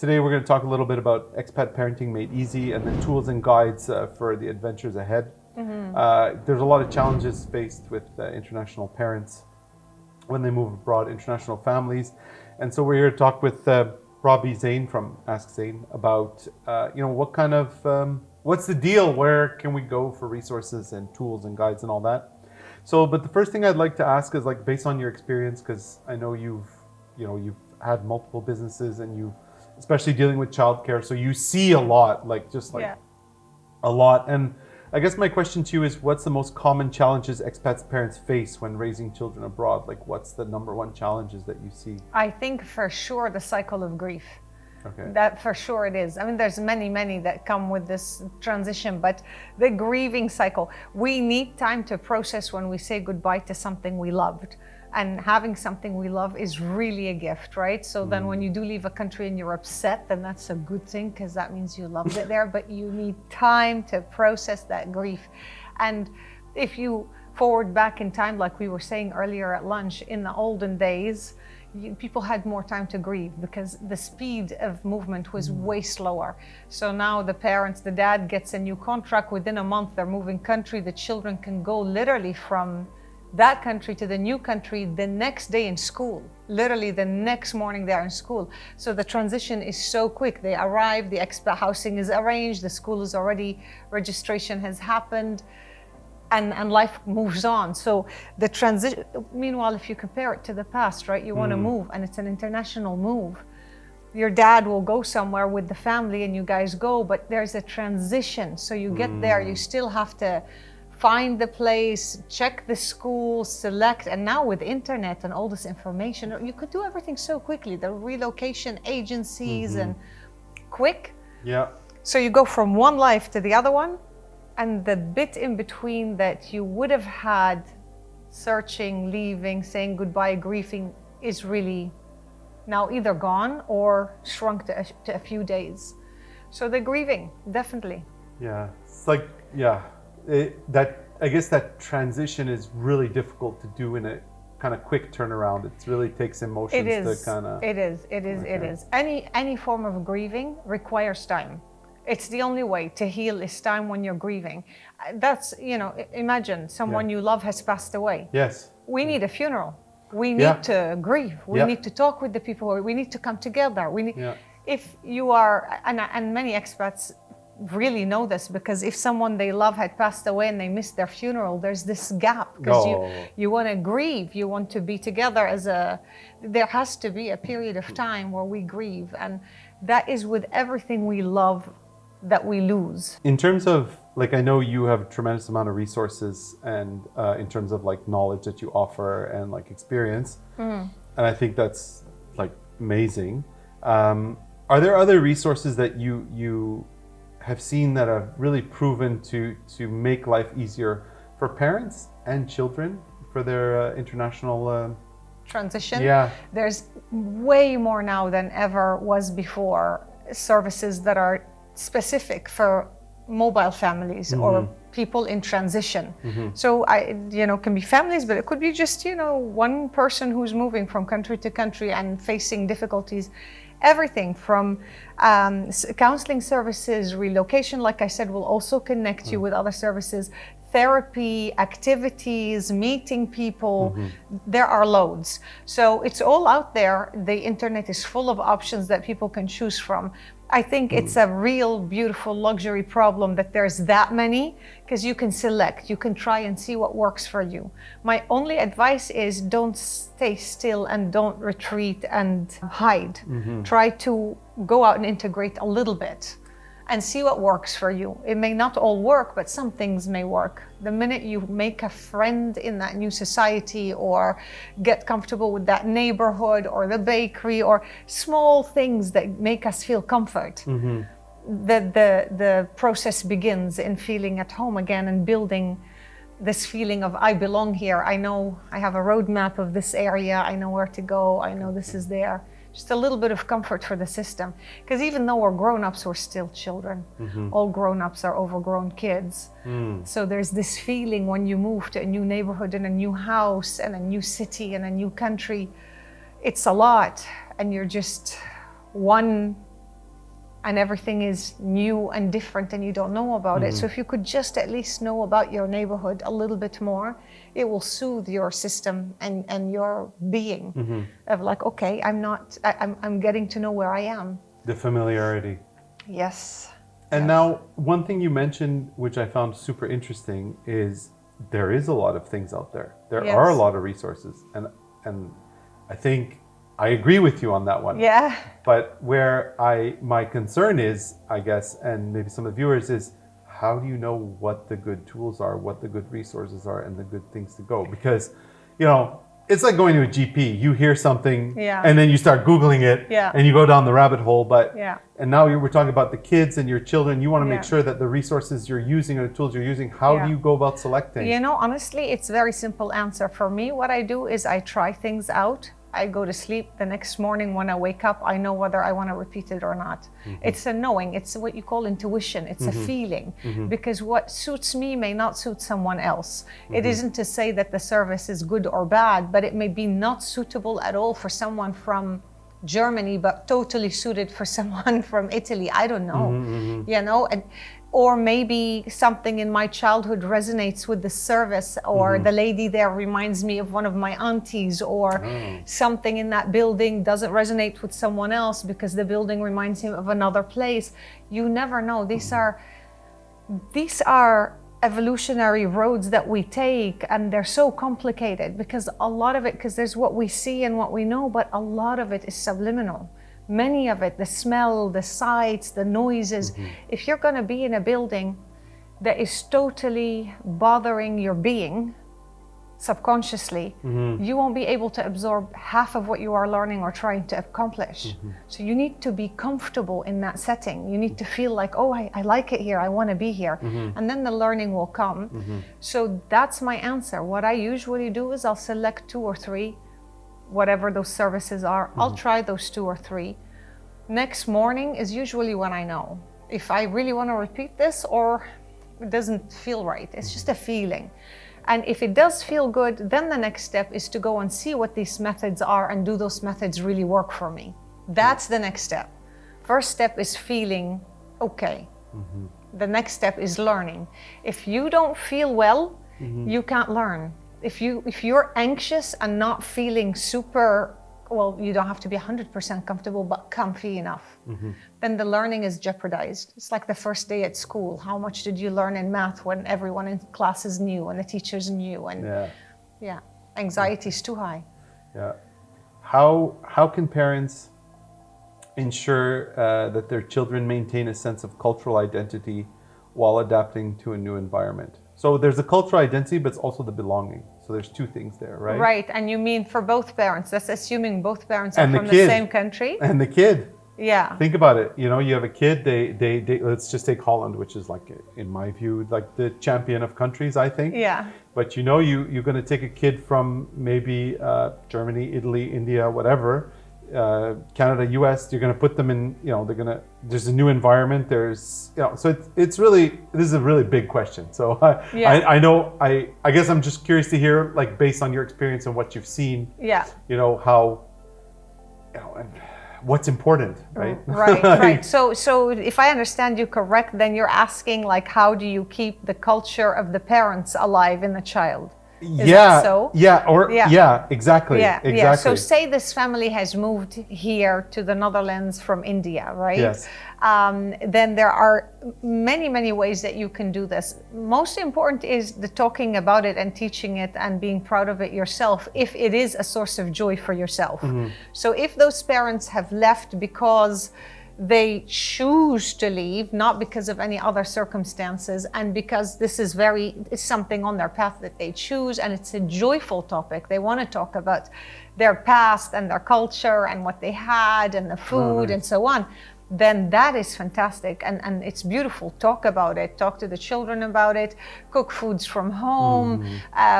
Today we're going to talk a little bit about expat parenting made easy and the tools and guides for the adventures ahead. There's a lot of challenges faced with international parents when they move abroad, international families. And so we're here to talk with Robbie, Zein from Ask Zein about, what kind of, what's the deal? Where can we go for resources and tools and guides and all that? So, but the first thing I'd like to ask is, like, based on your experience, because I know you've had multiple businesses and you, especially dealing with childcare, so you see a lot, a lot. And I guess my question to you is, what's the most common challenges expats parents face when raising children abroad? Like, what's the number one challenges that you see? I think for sure the cycle of grief. Okay. That for sure it is. I mean, there's many that come with this transition, but the grieving cycle, we need time to process when we say goodbye to something we loved. And having something we love is really a gift, right? So then when you do leave a country and you're upset, then that's a good thing, because that means you loved it there, but you need time to process that grief. And if you forward back in time, like we were saying earlier at lunch, in the olden days, people had more time to grieve because the speed of movement was way slower. So now the parents, the dad gets a new contract, within a month they're moving country, the children can go literally from that country to the new country the next day in school. Literally the next morning they're in school. So the transition is so quick. They arrive, the expat housing is arranged, the school is already, registration has happened, and life moves on. So the transition, meanwhile, if you compare it to the past, right, you want to move and it's an international move. Your dad will go somewhere with the family and you guys go, but there's a transition. So you get there, you still have to find the place, check the school, select, and now with internet and all this information, you could do everything so quickly. The relocation agencies and quick. Yeah. So you go from one life to the other one, and the bit in between that you would have had searching, leaving, saying goodbye, grieving is really now either gone or shrunk to a few days. So the grieving, definitely. Yeah, it's like, I guess that transition is really difficult to do in a kind of quick turnaround. It really takes emotions to kind of... It is. Any form of grieving requires time. It's the only way to heal is time when you're grieving. That's, imagine someone you love has passed away. Yes. We need a funeral. We need to grieve. We need to talk with the people. We need to come together. If you are, and many expats really know this, because if someone they love had passed away and they missed their funeral, there's this gap, because you want to grieve, you want to be together there has to be a period of time where we grieve, and that is with everything we love that we lose. In terms of, like, I know you have a tremendous amount of resources and in terms of like knowledge that you offer and like experience, and I think that's like amazing. Are there other resources that you have seen that have really proven to make life easier for parents and children for their international transition? Yeah. There's way more now than ever was before, services that are specific for mobile families or people in transition. So can be families, but it could be just, one person who's moving from country to country and facing difficulties. Everything from counseling services, relocation, like I said, will also connect you with other services, therapy, activities, meeting people. There are loads. So it's all out there. The internet is full of options that people can choose from. I think it's a real beautiful luxury problem that there's that many, because you can select, you can try and see what works for you. My only advice is don't stay still and don't retreat and hide. Try to go out and integrate a little bit and see what works for you. It may not all work, but some things may work. The minute you make a friend in that new society or get comfortable with that neighborhood or the bakery or small things that make us feel comfort, the process begins in feeling at home again and building this feeling of I belong here. I know I have a roadmap of this area. I know where to go. I know this is there. Just a little bit of comfort for the system. Because even though we're grown-ups, we're still children. All grown-ups are overgrown kids. So there's this feeling when you move to a new neighborhood and a new house and a new city and a new country, it's a lot. And you're just one and everything is new and different and you don't know about it. So if you could just at least know about your neighborhood a little bit more, it will soothe your system and your being of like, okay, I'm getting to know where I am. The familiarity. Yes. And now, one thing you mentioned, which I found super interesting, is there is a lot of things out there. There are a lot of resources, and I think I agree with you on that one. Yeah. But where my concern is, I guess, and maybe some of the viewers, is how do you know what the good tools are, what the good resources are, and the good things to go? Because, you know, it's like going to a GP. You hear something, and then you start Googling it, and you go down the rabbit hole. But and now we're talking about the kids and your children. You want to make sure that the resources you're using or the tools you're using, how do you go about selecting? You know, honestly, it's a very simple answer. For me, what I do is I try things out. I go to sleep. The next morning when I wake up, I know whether I want to repeat it or not. It's a knowing. It's what you call intuition. It's a feeling. Because what suits me may not suit someone else. It isn't to say that the service is good or bad, but it may be not suitable at all for someone from Germany, but totally suited for someone from Italy. I don't know, you know, or maybe something in my childhood resonates with the service, or the lady there reminds me of one of my aunties, or something in that building doesn't resonate with someone else because the building reminds him of another place. You never know. These are evolutionary roads that we take, and they're so complicated because a lot of it, because there's what we see and what we know, but a lot of it is subliminal. Many of it, the smell, the sights, the noises. If you're going to be in a building that is totally bothering your being subconsciously, you won't be able to absorb half of what you are learning or trying to accomplish. So you need to be comfortable in that setting. You need to feel like, oh, I like it here, I want to be here. And then the learning will come. So that's my answer. What I usually do is I'll select 2 or 3, whatever those services are. I'll try those 2 or 3. Next morning is usually when I know if I really want to repeat this or it doesn't feel right. It's just a feeling. And if it does feel good, then the next step is to go and see what these methods are and do those methods really work for me. That's the next step. First step is feeling okay. The next step is learning. If you don't feel well, you can't learn. If you're anxious and not feeling super, well, you don't have to be 100% comfortable, but comfy enough, then the learning is jeopardized. It's like the first day at school. How much did you learn in math when everyone in class is new and the teachers new? And anxiety is too high. How can parents ensure that their children maintain a sense of cultural identity while adapting to a new environment? So there's a cultural identity, but it's also the belonging. So there's 2 things there, right? Right, and you mean for both parents. That's assuming both parents are from the same country. And the kid. Yeah. Think about it. You know, you have a kid, they let's just take Holland, which is like, in my view, like the champion of countries, I think. Yeah. But you know, you're going to take a kid from maybe Germany, Italy, India, whatever, Canada, US, you're going to put them in, you know, there's a new environment, there's, you know, so it's really, this is a really big question. So I know, I guess I'm just curious to hear, like, based on your experience and what you've seen, you know, how, you know, and what's important, right? Right. So if I understand you correct, then you're asking, like, how do you keep the culture of the parents alive in the child? Is that so? Exactly. So say this family has moved here to the Netherlands from India, right? Yes. Then there are many ways that you can do this. Most important is the talking about it and teaching it and being proud of it yourself, if it is a source of joy for yourself. So if those parents have left because they choose to leave, not because of any other circumstances, and because this is it's something on their path that they choose, and it's a joyful topic. They want to talk about their past and their culture and what they had and the food and so on. Then that is fantastic, and it's beautiful. Talk about it, talk to the children about it, cook foods from home,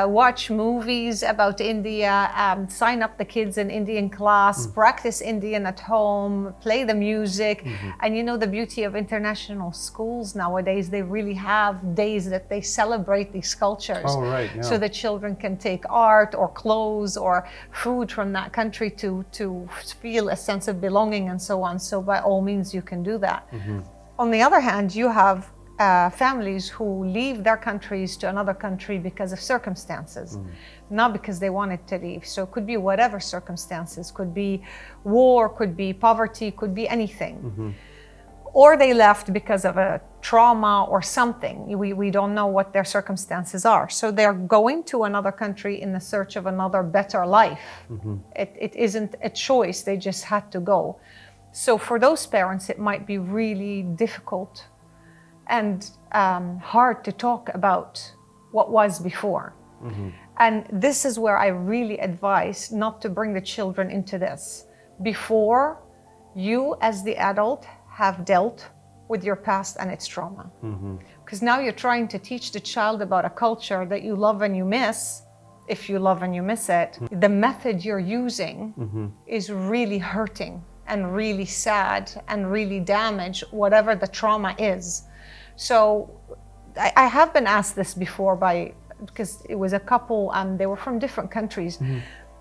watch movies about India, sign up the kids in Indian class, practice Indian at home, play the music. And you know, the beauty of international schools nowadays, they really have days that they celebrate these cultures. So the children can take art or clothes or food from that country to feel a sense of belonging and so on. So by all means, means you can do that. On the other hand, you have families who leave their countries to another country because of circumstances, not because they wanted to leave. So it could be whatever circumstances, could be war, could be poverty, could be anything. Or they left because of a trauma or something. We don't know what their circumstances are. So they're going to another country in the search of another better life. It isn't a choice, they just had to go. So for those parents, it might be really difficult and hard to talk about what was before. And this is where I really advise not to bring the children into this. Before you as the adult have dealt with your past and its trauma. Because now you're trying to teach the child about a culture that you love and you miss. If you love and you miss it, the method you're using is really hurting and really sad and really damage whatever the trauma is. So I have been asked this before because it was a couple, they were from different countries.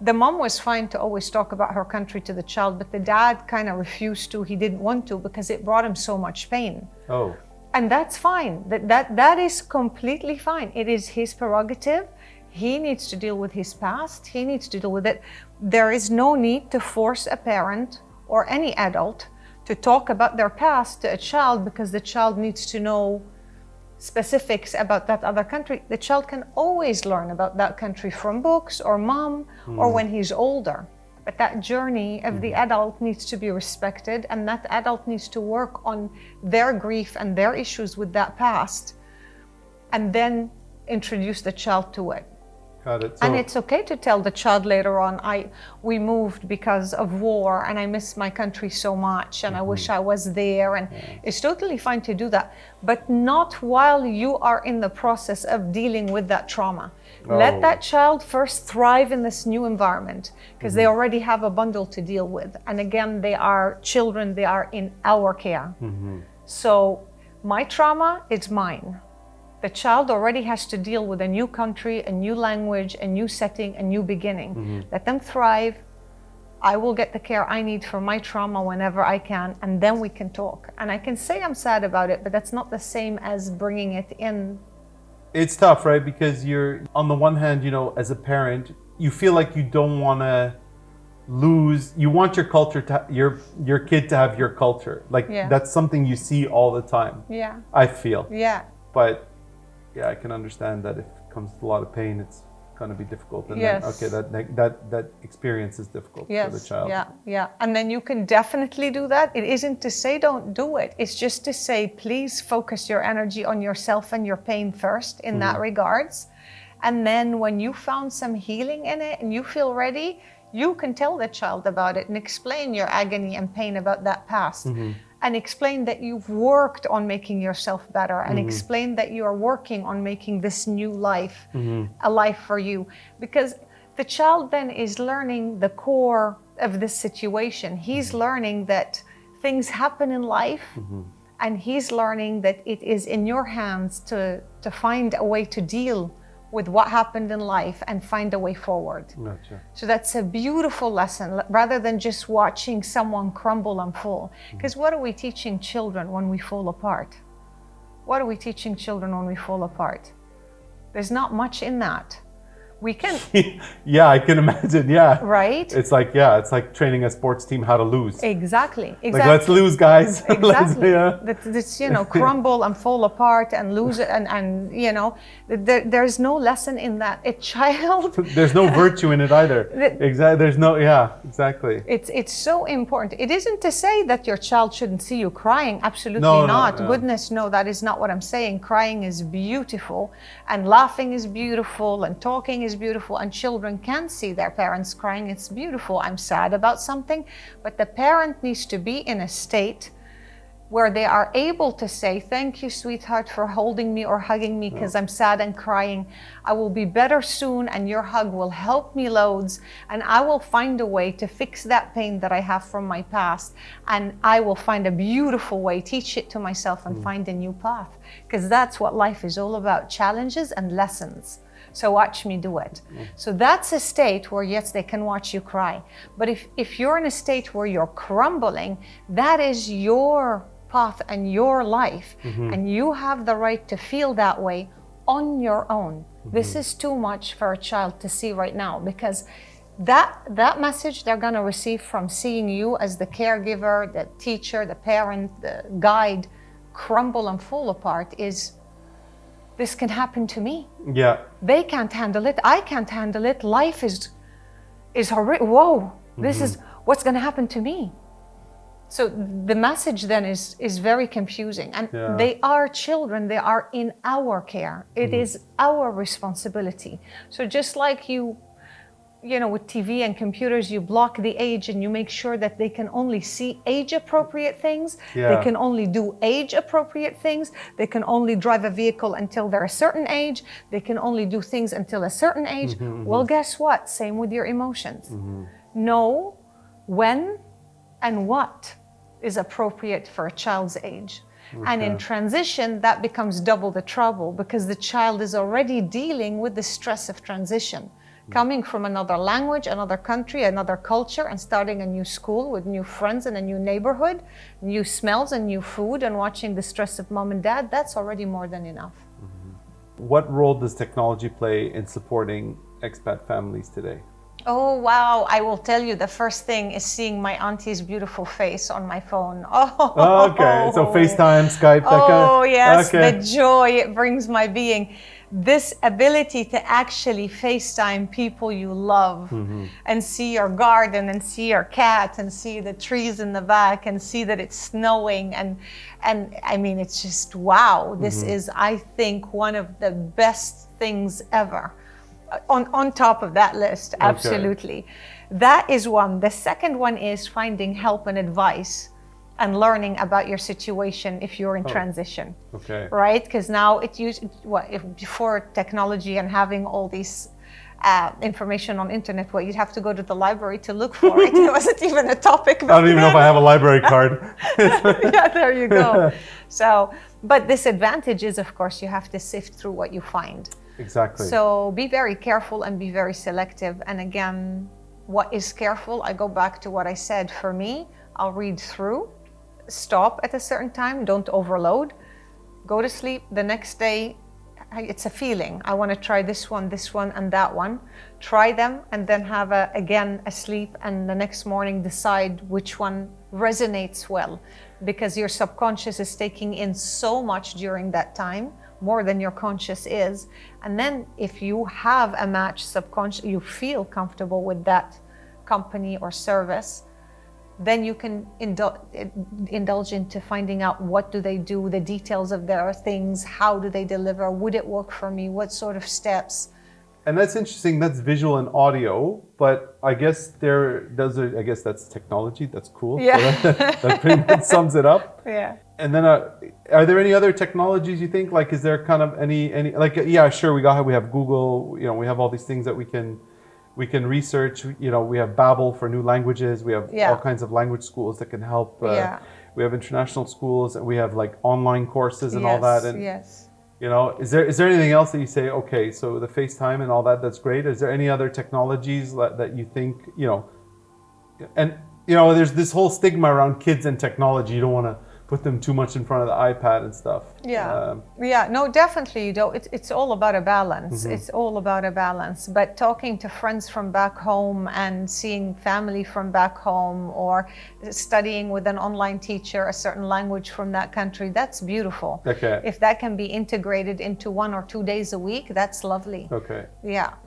The mom was fine to always talk about her country to the child, but the dad kind of refused to. He didn't want to because it brought him so much pain. Oh. And that's fine. That is completely fine. It is his prerogative. He needs to deal with his past. He needs to deal with it. There is no need to force a parent or any adult to talk about their past to a child because the child needs to know specifics about that other country. The child can always learn about that country from books or mom or when he's older. But that journey of the adult needs to be respected, and that adult needs to work on their grief and their issues with that past and then introduce the child to it. Got it. And it's okay to tell the child later on, we moved because of war and I miss my country so much and I wish I was there. And it's totally fine to do that, but not while you are in the process of dealing with that trauma. Let that child first thrive in this new environment because they already have a bundle to deal with. And again, they are children, they are in our care. So my trauma is mine. The child already has to deal with a new country, a new language, a new setting, a new beginning. Let them thrive. I will get the care I need for my trauma whenever I can, and then we can talk. And I can say I'm sad about it, but that's not the same as bringing it in. It's tough, right? Because you're, on the one hand, as a parent, you feel like you don't want to lose, you want your culture to, your kid to have your culture. Like, that's something you see all the time. Yeah. I feel. Yeah. But yeah, I can understand that if it comes to a lot of pain, it's going to be difficult. And then, okay, that experience is difficult for the child. Yeah. And then you can definitely do that. It isn't to say don't do it. It's just to say, please focus your energy on yourself and your pain first in that regards. And then when you found some healing in it and you feel ready, you can tell the child about it and explain your agony and pain about that past. And explain that you've worked on making yourself better and explain that you are working on making this new life a life for you. Because the child then is learning the core of this situation. He's learning that things happen in life and he's learning that it is in your hands to find a way to deal with what happened in life and find a way forward. Gotcha. So that's a beautiful lesson, rather than just watching someone crumble and fall. Because what are we teaching children when we fall apart? What are we teaching children when we fall apart? There's not much in that. We can... Yeah, I can imagine, Right? It's like training a sports team how to lose. Exactly. Like, let's lose, guys. Exactly. This, crumble and fall apart and lose it. And there's no lesson in that. A child... There's no virtue in it either. Exactly. There's no, exactly. It's so important. It isn't to say that your child shouldn't see you crying. Absolutely not. No. Goodness, no, that is not what I'm saying. Crying is beautiful and laughing is beautiful and talking is beautiful, and children can see their parents crying. It's beautiful. I'm sad about something, but the parent needs to be in a state where they are able to say, thank you, sweetheart, for holding me or hugging me because I'm sad and crying. I will be better soon, and your hug will help me loads, and I will find a way to fix that pain that I have from my past, and I will find a beautiful way, teach it to myself, and find a new path, because that's what life is all about, challenges and lessons. so watch me do it. So that's a state where, yes, they can watch you cry. But if you're in a state where you're crumbling, that is your path and your life, and you have the right to feel that way on your own. This is too much for a child to see right now, because that message they're going to receive from seeing you as the caregiver, the teacher, the parent, the guide crumble and fall apart is, this can happen to me. Yeah. They can't handle it. I can't handle it. Life is horrific. Whoa, this is what's going to happen to me. So the message then is very confusing. And they are children. They are in our care. It is our responsibility. So just like you know, with TV and computers, you block the age and you make sure that they can only see age-appropriate things. They can only do age-appropriate things. They can only drive a vehicle until they're a certain age. They can only do things until a certain age. Well, guess what? Same with your emotions. Know when and what is appropriate for a child's age. And in transition, that becomes double the trouble, because the child is already dealing with the stress of transition. Coming from another language, another country, another culture, and starting a new school with new friends in a new neighborhood, new smells and new food, and watching the stress of mom and dad, that's already more than enough. What role does technology play in supporting expat families today? Oh, wow. I will tell you, the first thing is seeing my auntie's beautiful face on my phone. Oh, okay. So FaceTime, Skype, that kind of... Oh, yes. The joy it brings my being. This ability to actually FaceTime people you love and see your garden and see your cat and see the trees in the back and see that it's snowing. And I mean, it's just, wow. This is, I think, one of the best things ever. On top of that list, absolutely. That is one. The second one is finding help and advice and learning about your situation if you're in transition. Right? Because now before technology and having all these information on internet, you'd have to go to the library to look for it. It wasn't even a topic. I don't even know if I have a library card. Yeah, there you go. So, but this advantage is, of course, you have to sift through what you find. Exactly. So be very careful and be very selective. And again, what is careful? I go back to what I said. For me, I'll read through, stop at a certain time, don't overload, go to sleep. The next day, it's a feeling. I want to try this one, and that one. Try them, and then have a sleep, and the next morning decide which one resonates well, because your subconscious is taking in so much during that time, more than your conscious is. And then if you have a match subconscious, you feel comfortable with that company or service, then you can indulge into finding out what do they do, the details of their things, how do they deliver, would it work for me, what sort of steps. And that's interesting. That's visual and audio, but I guess I guess that's technology. That's cool. Yeah. So that pretty much sums it up. Yeah. And then, are there any other technologies you think? Like, is there kind of any like? Yeah, sure. We have Google. You know, we have all these things that we can research. You know, we have Babbel for new languages. We have all kinds of language schools that can help. We have international schools, and we have like online courses and all that. And you know, is there anything else that you say, okay, so the FaceTime and all that, that's great. Is there any other technologies that you think, you know, and, you know, there's this whole stigma around kids and technology. You don't want to put them too much in front of the iPad and stuff. No, definitely you don't. It's all about a balance. It's all about a balance. But talking to friends from back home and seeing family from back home, or studying with an online teacher a certain language from that country, that's beautiful. If that can be integrated into 1 or 2 days a week, that's lovely.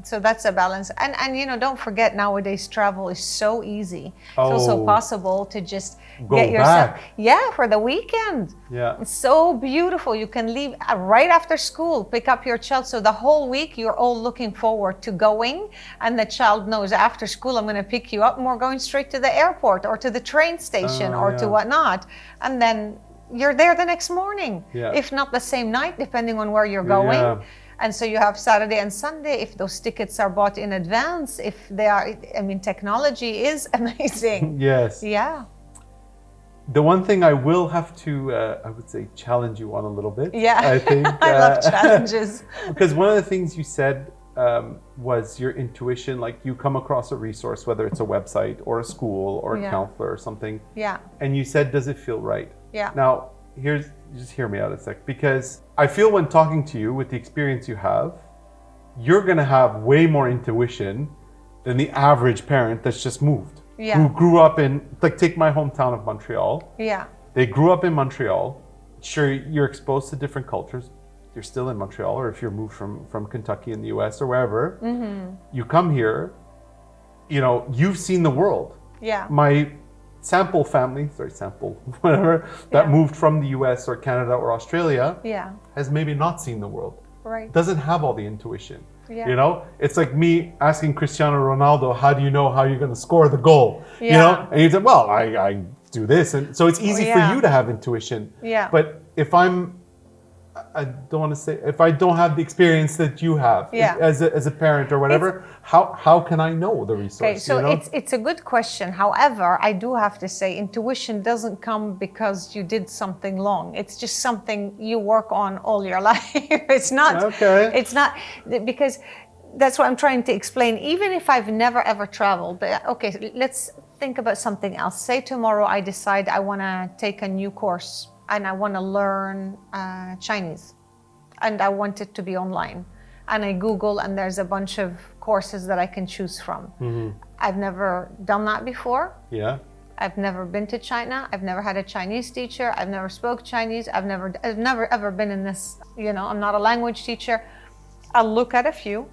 So that's a balance. And you know, don't forget, nowadays travel is so easy. It's also possible to just get yourself for the weekend. It's so beautiful. You can leave right after school, pick up your child. So the whole week you're all looking forward to going, and the child knows after school I'm going to pick you up and we're going straight to the airport or to the train station to whatnot. And then you're there the next morning, if not the same night, depending on where you're going. And so you have Saturday and Sunday, if those tickets are bought in advance, if they are, I mean, technology is amazing. The one thing I will have to, I would say, challenge you on a little bit. I think. I love challenges. Because one of the things you said was your intuition? Like you come across a resource, whether it's a website or a school or a counselor or something, and you said, does it feel right? Now, just hear me out a sec, because I feel when talking to you with the experience you have, you're going to have way more intuition than the average parent that's just moved, who grew up in, like, take my hometown of Montreal. They grew up in Montreal. Sure, you're exposed to different cultures. You're still in Montreal, or if you're moved from Kentucky in the US or wherever, you come here, you know, you've seen the world. My sample family, whatever, that moved from the US or Canada or Australia has maybe not seen the world. Doesn't have all the intuition. You know, it's like me asking Cristiano Ronaldo, how do you know how you're going to score the goal? You know, and you say, well, I do this. And so it's easy for you to have intuition. But if I don't want to say, if I don't have the experience that you have as a parent or whatever, how can I know the resource? Okay, so it's a good question. However, I do have to say intuition doesn't come because you did something wrong. It's just something you work on all your life. It's not, it's not, because that's what I'm trying to explain. Even if I've never ever traveled, but okay, let's think about something else. Say tomorrow I decide I want to take a new course and I want to learn Chinese, and I want it to be online. And I Google, and there's a bunch of courses that I can choose from. I've never done that before. I've never been to China. I've never had a Chinese teacher. I've never spoke Chinese. I've never ever been in this, you know, I'm not a language teacher. I'll look at a few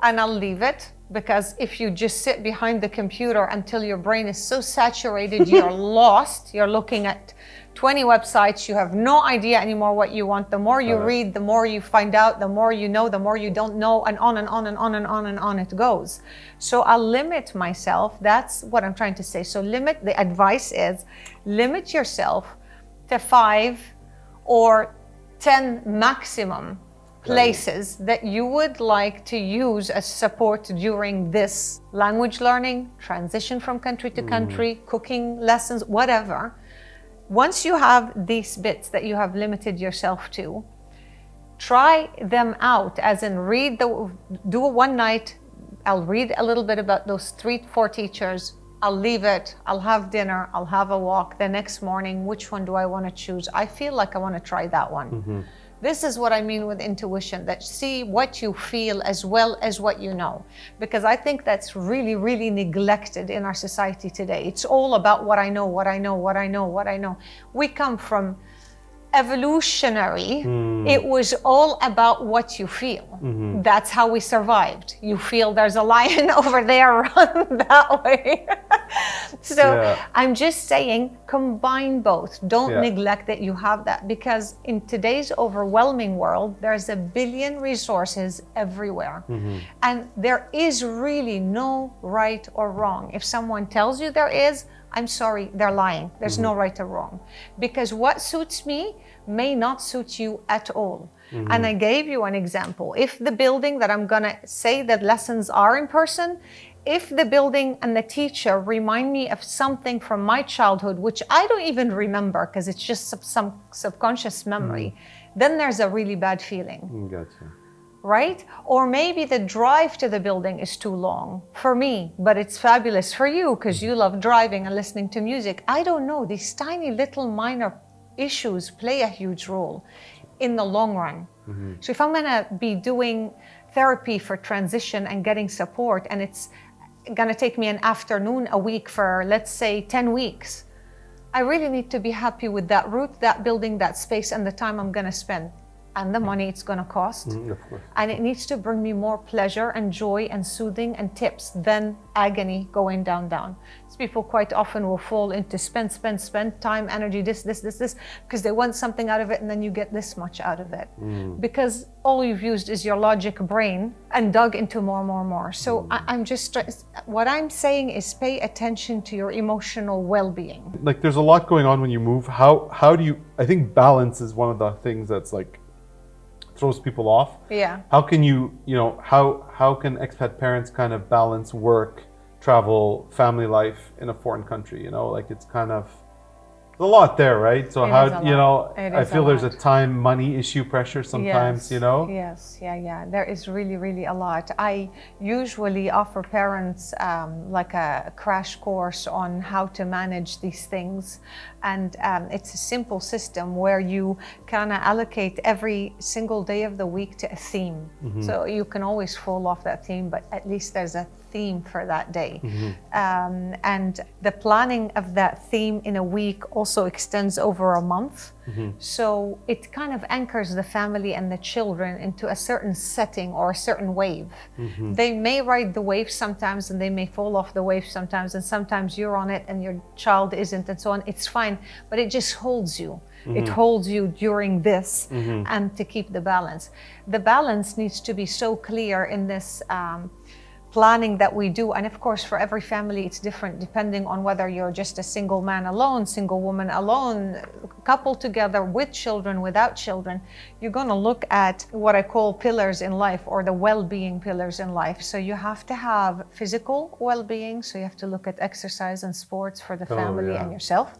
and I'll leave it, because if you just sit behind the computer until your brain is so saturated, you're lost. You're looking at 20 websites, you have no idea anymore what you want. The more you read, the more you find out, the more you know, the more you don't know, and on and on and on and on and on it goes. So I'll limit myself. That's what I'm trying to say. So the advice is limit yourself to 5 or 10 maximum places that you would like to use as support during this language learning, transition from country to country, cooking lessons, whatever. Once you have these bits that you have limited yourself to, try them out, as in do it one night. I'll read a little bit about those 3-4 teachers. I'll leave it. I'll have dinner. I'll have a walk. The next morning, which one do I want to choose? I feel like I want to try that one. This is what I mean with intuition, that see what you feel as well as what you know. Because I think that's really, really neglected in our society today. It's all about what I know, what I know, what I know, what I know. We come from evolutionary. It was all about what you feel. That's how we survived. You feel there's a lion over there, run that way. So I'm just saying, combine both. Don't neglect that you have that, because in today's overwhelming world, there's a billion resources everywhere. And there is really no right or wrong. If someone tells you there is, I'm sorry, they're lying. There's no right or wrong. Because what suits me may not suit you at all. And I gave you an example. If the building that I'm gonna say that lessons are in person, if the building and the teacher remind me of something from my childhood, which I don't even remember because it's just some subconscious memory, then there's a really bad feeling. Gotcha. Right? Or maybe the drive to the building is too long for me, but it's fabulous for you because you love driving and listening to music. I don't know. These tiny little minor issues play a huge role in the long run. So if I'm going to be doing therapy for transition and getting support, and it's going to take me an afternoon a week for, let's say, 10 weeks, I really need to be happy with that route, that building, that space, and the time I'm going to spend. And the money it's going to cost. Of course. And it needs to bring me more pleasure and joy and soothing and tips than agony going down. So people quite often will fall into spend time, energy, this, because they want something out of it, and then you get this much out of it. Because all you've used is your logic brain and dug into more. So I'm just, what I'm saying is pay attention to your emotional well-being. Like there's a lot going on when you move. How do you, I think balance is one of the things that's like, throws people off. How can how can expat parents kind of balance work, travel, family life in a foreign country? You know, like it's kind of a lot there, right? So It how, is a you lot. know, It I is a feel there's a lot. time, money issue pressure sometimes, Yes, you know? yes, yeah. There is really, really a lot. I usually offer parents like a crash course on how to manage these things. And it's a simple system where you kind of allocate every single day of the week to a theme. So you can always fall off that theme, but at least there's a theme for that day. And the planning of that theme in a week also extends over a month. So it kind of anchors the family and the children into a certain setting or a certain wave. They may ride the wave sometimes and they may fall off the wave sometimes, and sometimes you're on it and your child isn't, and so on. It's fine, but it just holds you. It holds you during this and to keep the balance. The balance needs to be so clear in this planning that we do. And of course, for every family, it's different depending on whether you're just a single man alone, single woman alone, couple together, with children, without children. You're going to look at what I call pillars in life, or the well-being pillars in life. So you have to have physical well-being. So you have to look at exercise and sports for the family and yourself.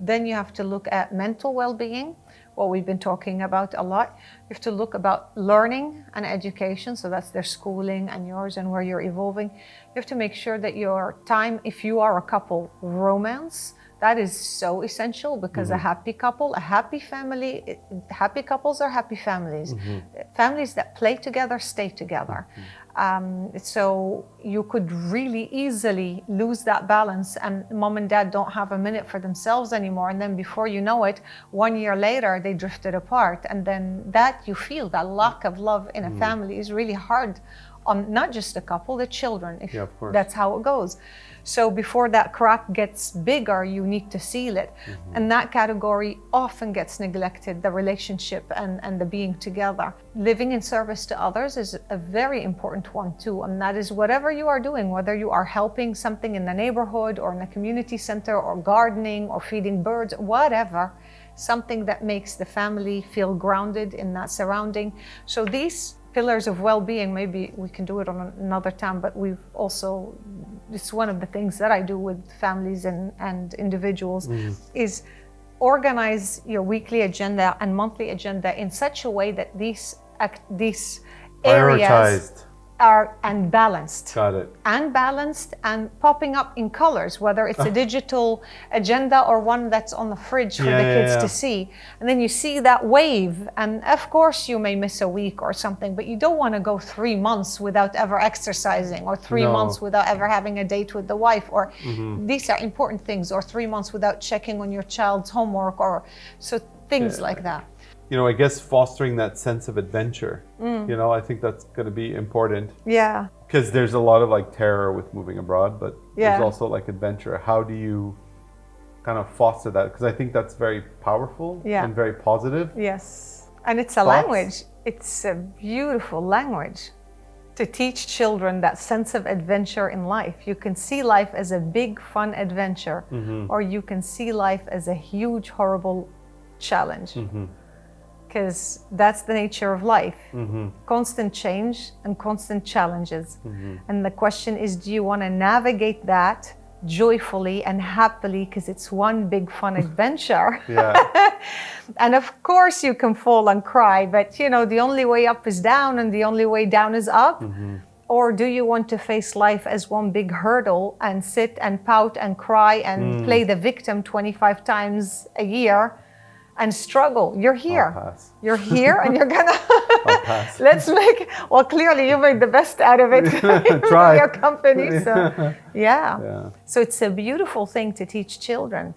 Then you have to look at mental well-being, what we've been talking about a lot. You have to look about learning and education, so that's their schooling and yours and where you're evolving. You have to make sure that your time, if you are a couple, romance, that is so essential, because a happy couple, a happy family, happy couples are happy families. Families that play together stay together. So you could really easily lose that balance, and mom and dad don't have a minute for themselves anymore. And then before you know it, 1 year later, they drifted apart. And then that you feel that lack of love in a family is really hard on not just the couple, the children, if that's how it goes. So before that crack gets bigger, you need to seal it. And that category often gets neglected, the relationship and the being together. Living in service to others is a very important one too. And that is whatever you are doing, whether you are helping something in the neighborhood or in a community center or gardening or feeding birds, whatever, something that makes the family feel grounded in that surrounding. So these pillars of well-being, maybe we can do it on another time, but we've also, it's one of the things that I do with families and individuals, is organize your weekly agenda and monthly agenda in such a way that these areas are unbalanced. Got it. Unbalanced and popping up in colors, whether it's a digital agenda or one that's on the fridge for the kids to see. And then you see that wave, and of course you may miss a week or something, but you don't want to go 3 months without ever exercising, or 3 months without ever having a date with the wife, or these are important things, or 3 months without checking on your child's homework, or so things like that. You know, I guess fostering that sense of adventure, you know, I think that's going to be important. Yeah. Because there's a lot of like terror with moving abroad, but there's also like adventure. How do you kind of foster that? Because I think that's very powerful and very positive. Yes. And it's a language. It's a beautiful language to teach children that sense of adventure in life. You can see life as a big, fun adventure, or you can see life as a huge, horrible challenge. Because that's the nature of life. Constant change and constant challenges. And the question is, do you want to navigate that joyfully and happily, because it's one big fun adventure? And of course you can fall and cry, but you know, the only way up is down and the only way down is up. Or do you want to face life as one big hurdle and sit and pout and cry and play the victim 25 times a year and struggle? You're here. You're here, and you're gonna let's make, well, clearly you made the best out of it. Try your company. So so it's a beautiful thing to teach children.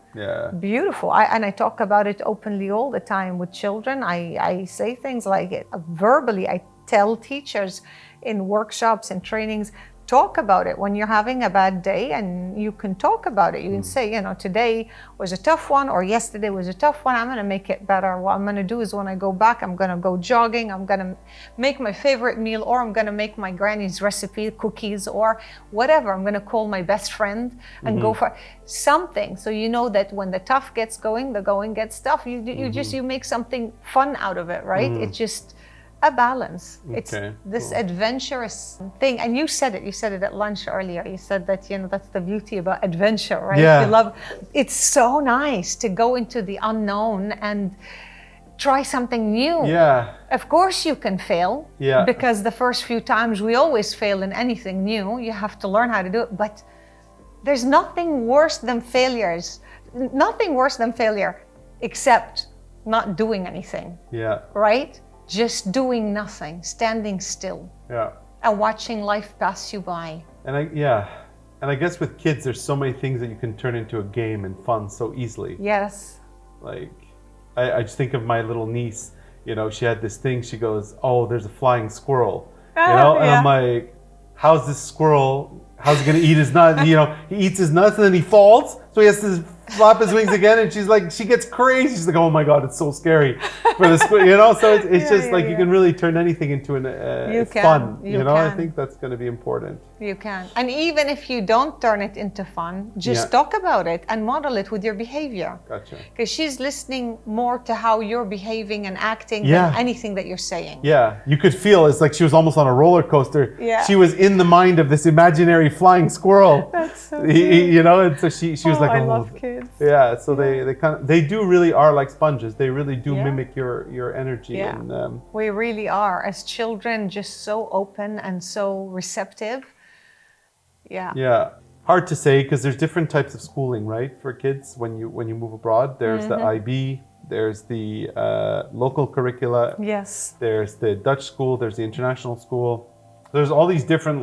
Beautiful. I talk about it openly all the time with children. I say things like it verbally. I tell teachers in workshops and trainings, talk about it when you're having a bad day, and you can talk about it. You can say, you know, today was a tough one, or yesterday was a tough one. I'm going to make it better. What I'm going to do is when I go back, I'm going to go jogging. I'm going to make my favorite meal, or I'm going to make my granny's recipe, cookies, or whatever. I'm going to call my best friend and go for something. So you know that when the tough gets going, the going gets tough. You make something fun out of it, right? It just a balance. It's Okay, this cool. adventurous thing. And you said it at lunch earlier. You said that, that's the beauty about adventure, right? Yeah. It's so nice to go into the unknown and try something new. Yeah. Of course you can fail. Yeah. Because the first few times we always fail in anything new. You have to learn how to do it. But there's nothing worse than failures. Nothing worse than failure except not doing anything. Yeah. Right? Just doing nothing, standing still, Yeah. and watching life pass you by. And I guess with kids, there's so many things that you can turn into a game and fun so easily. Yes. Like, I just think of my little niece. She had this thing. She goes, "Oh, there's a flying squirrel." And Yeah. I'm like, "How's this squirrel? How's he gonna eat his nut?" He eats his nuts and then he falls, so he has to flap his wings again. And she's like, she gets crazy. She's like, "Oh my God, it's so scary for the squirrel." So it's just like you can really turn anything into fun. I think that's going to be important. You can. And even if you don't turn it into fun, just talk about it and model it with your behavior. Gotcha. Because she's listening more to how you're behaving and acting than anything that you're saying. Yeah, you could feel it's like she was almost on a roller coaster. Yeah. She was in the mind of this imaginary flying squirrel. That's so cute. And so she was like, I "Oh, love kids. Yeah, so they do really are like sponges. They really do Yeah. mimic your energy. Yeah. And We really are, as children, just so open and so receptive. Yeah. yeah, hard to say because there's different types of schooling, right, for kids when you move abroad. There's the IB, there's the local curricula, Yes. there's the Dutch school, there's the international school. There's all these different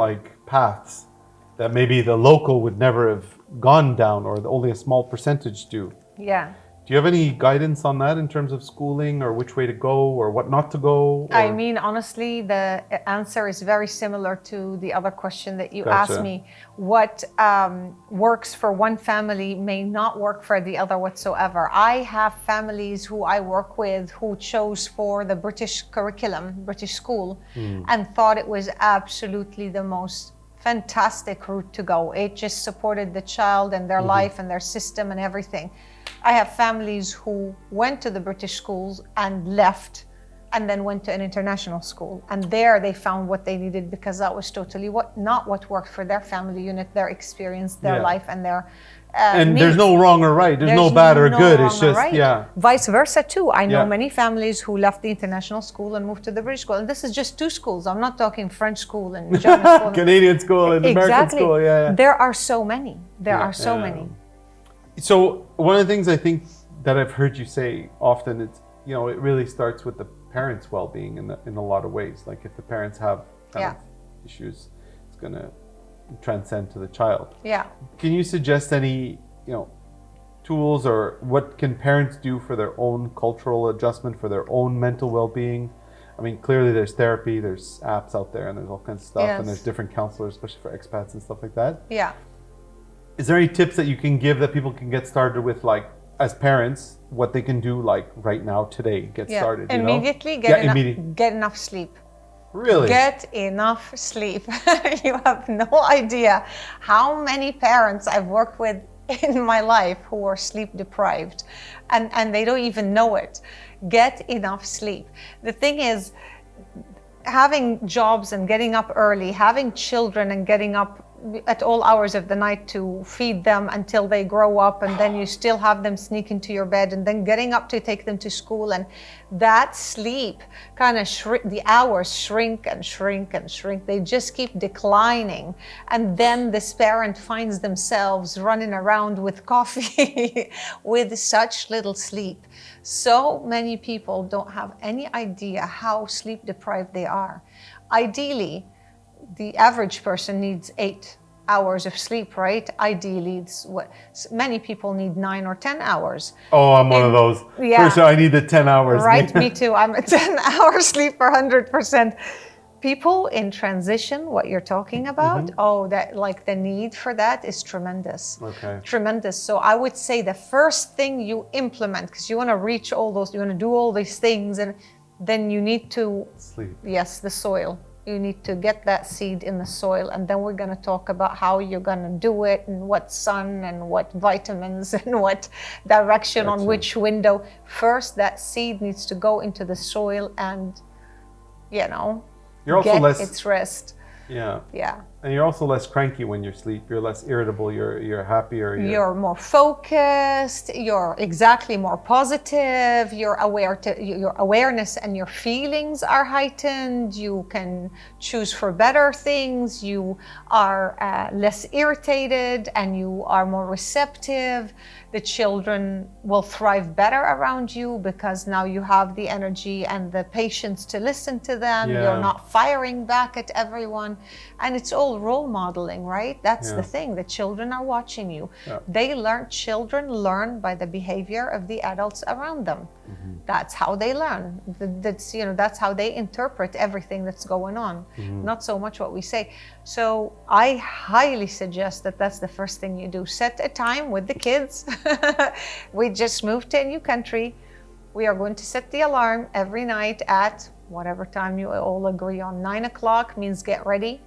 paths that maybe the local would never have gone down, or only a small percentage do. Yeah. Do you have any guidance on that in terms of schooling, or which way to go, or what not to go? I mean, honestly, the answer is very similar to the other question that you asked me. What works for one family may not work for the other whatsoever. I have families who I work with who chose for the British curriculum, British school, and thought it was absolutely the most fantastic route to go. It just supported the child and their life and their system and everything. I have families who went to the British schools and left and then went to an international school. And there they found what they needed, because that was totally not what worked for their family unit, their experience, their life, and their and needs. There's no wrong or right. There's no bad or good. It's just, right. Vice versa too. I know many families who left the international school and moved to the British school. And this is just two schools. I'm not talking French school and German school. Canadian school and American school. Yeah. There are so many. There are so many. So one of the things I think that I've heard you say often is, it really starts with the parents' well-being in a lot of ways. Like if the parents have kind of issues, it's going to transcend to the child. Yeah. Can you suggest any, tools, or what can parents do for their own cultural adjustment, for their own mental well-being? I mean, clearly there's therapy, there's apps out there, and there's all kinds of stuff, and there's different counselors, especially for expats and stuff like that. Yeah. Is there any tips that you can give that people can get started with, like as parents, what they can do right now, today, get started? Immediately, get enough sleep. Really? Get enough sleep. You have no idea how many parents I've worked with in my life who are sleep deprived, and they don't even know it. Get enough sleep. The thing is, having jobs and getting up early, having children and getting up at all hours of the night to feed them until they grow up, and then you still have them sneak into your bed, and then getting up to take them to school, and that sleep kind of the hours shrink and shrink and shrink. They just keep declining, and then this parent finds themselves running around with coffee with such little sleep. So many people don't have any idea how sleep deprived they are. Ideally, the average person needs 8 hours of sleep, right? Ideally, it's what many people need 9 or 10 hours. Oh, I'm one of those. Yeah. For sure, I need the 10 hours. Right, me too. I'm a 10-hour sleeper, 100%. People in transition, what you're talking about, the need for that is tremendous. Okay. Tremendous. So I would say the first thing you implement, because you want to reach all those, you want to do all these things, and then you need to sleep. Yes, the soil. You need to get that seed in the soil, and then we're going to talk about how you're going to do it, and what sun and what vitamins and what direction on which window. First, that seed needs to go into the soil and you know, You're also get less. its rest. Yeah. Yeah. And you're also less cranky when you sleep. You're less irritable. You're happier. You're more focused. You're exactly more positive. You're aware to your awareness and your feelings are heightened. You can choose for better things. You are less irritated and you are more receptive. The children will thrive better around you because now you have the energy and the patience to listen to them. Yeah. You're not firing back at everyone. And it's all role modeling, right? That's the thing. The children are watching you. Yeah. Children learn by the behavior of the adults around them. Mm-hmm. That's how they learn. That's how they interpret everything that's going on. Mm-hmm. Not so much what we say. So I highly suggest that that's the first thing you do. Set a time with the kids. We just moved to a new country. We are going to set the alarm every night at whatever time you all agree on. 9 o'clock means get ready.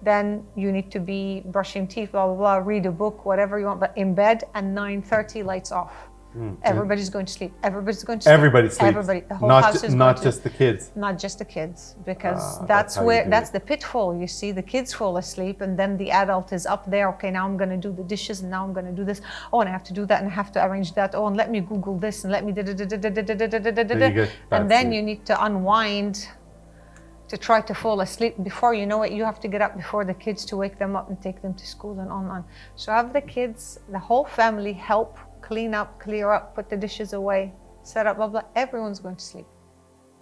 Then you need to be brushing teeth, blah, blah, blah, read a book, whatever you want, but in bed, and 9:30 lights off. Everybody's going to sleep. Everybody's going to sleep. Everybody sleeps. Everybody. The whole house is not just the kids. Not just the kids, because that's the pitfall. You see, the kids fall asleep, and then the adult is up there. Okay, now I'm going to do the dishes, and now I'm going to do this. Oh, and I have to do that, and I have to arrange that. Oh, and let me Google this, and let me and then you need to unwind to try to fall asleep. Before you know it, you have to get up before the kids to wake them up and take them to school and on. So have the kids, the whole family help clean up, clear up, put the dishes away, set up, blah, blah. Everyone's going to sleep.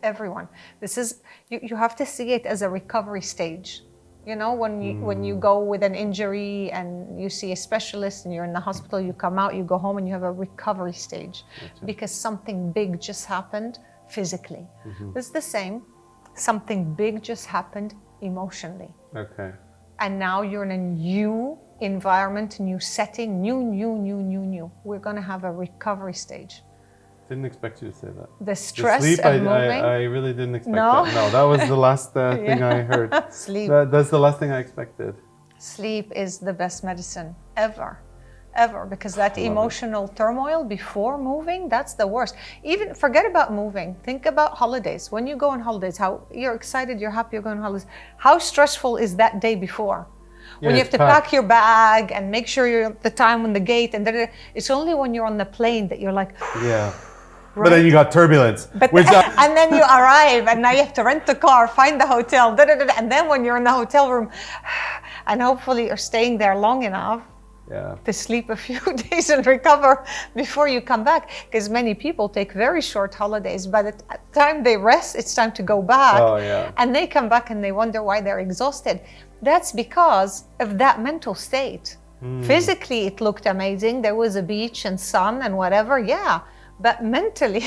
Everyone. This is, you have to see it as a recovery stage. You know, when you go with an injury and you see a specialist and you're in the hospital, you come out, you go home and you have a recovery stage. Gotcha. Because something big just happened physically. Mm-hmm. It's the same. Something big just happened emotionally. Okay. And now you're in a new environment, new setting, new. We're going to have a recovery stage. Didn't expect you to say that. The stress of moving. I really didn't expect that. No, that was the last thing I heard. Sleep. That's the last thing I expected. Sleep is the best medicine ever, because that emotional turmoil before moving, that's the worst. Even forget about moving. Think about holidays. When you go on holidays, how you're excited, you're happy, you're going on holidays. How stressful is that day before? When you have to pack your bag and make sure you're at the time on the gate, and it's only when you're on the plane that you're like, yeah. Right? But then you got turbulence. And then you arrive, and now you have to rent the car, find the hotel, and then when you're in the hotel room, and hopefully you're staying there long enough to sleep a few days and recover before you come back. Because many people take very short holidays. By the time they rest, it's time to go back. Oh, yeah. And they come back and they wonder why they're exhausted. That's because of that mental state. Physically, it looked amazing. There was a beach and sun and whatever, but mentally,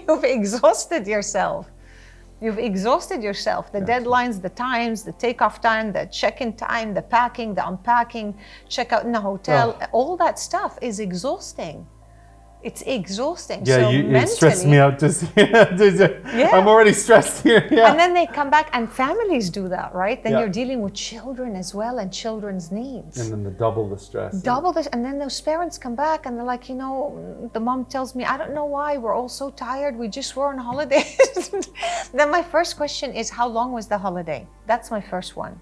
you've exhausted yourself. You've exhausted yourself. The deadlines, the times, the takeoff time, the check-in time, the packing, the unpacking, check out in the hotel, all that stuff is exhausting. It's exhausting. Yeah, so it stressed me out just I'm already stressed here. Yeah. And then they come back, and families do that, right? Then you're dealing with children as well and children's needs. And then double the stress. And then those parents come back and they're like, the mom tells me, I don't know why, we're all so tired. We just were on holidays. Then my first question is, how long was the holiday? That's my first one.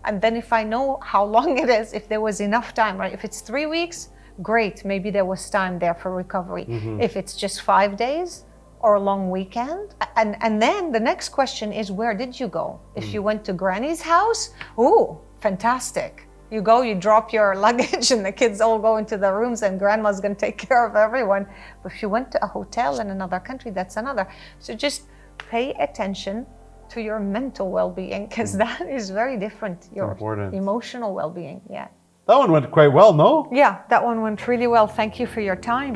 And then if I know how long it is, if there was enough time, right? If it's 3 weeks, great, maybe there was time there for recovery. If it's just 5 days or a long weekend, and then the next question is, where did you go? If you went to granny's house, ooh, fantastic. You go, you drop your luggage and the kids all go into the rooms and grandma's going to take care of everyone. But if you went to a hotel in another country, that's another. So just pay attention to your mental well-being, because that is very different. Your emotional well-being, That one went quite well, no? Yeah, that one went really well. Thank you for your time.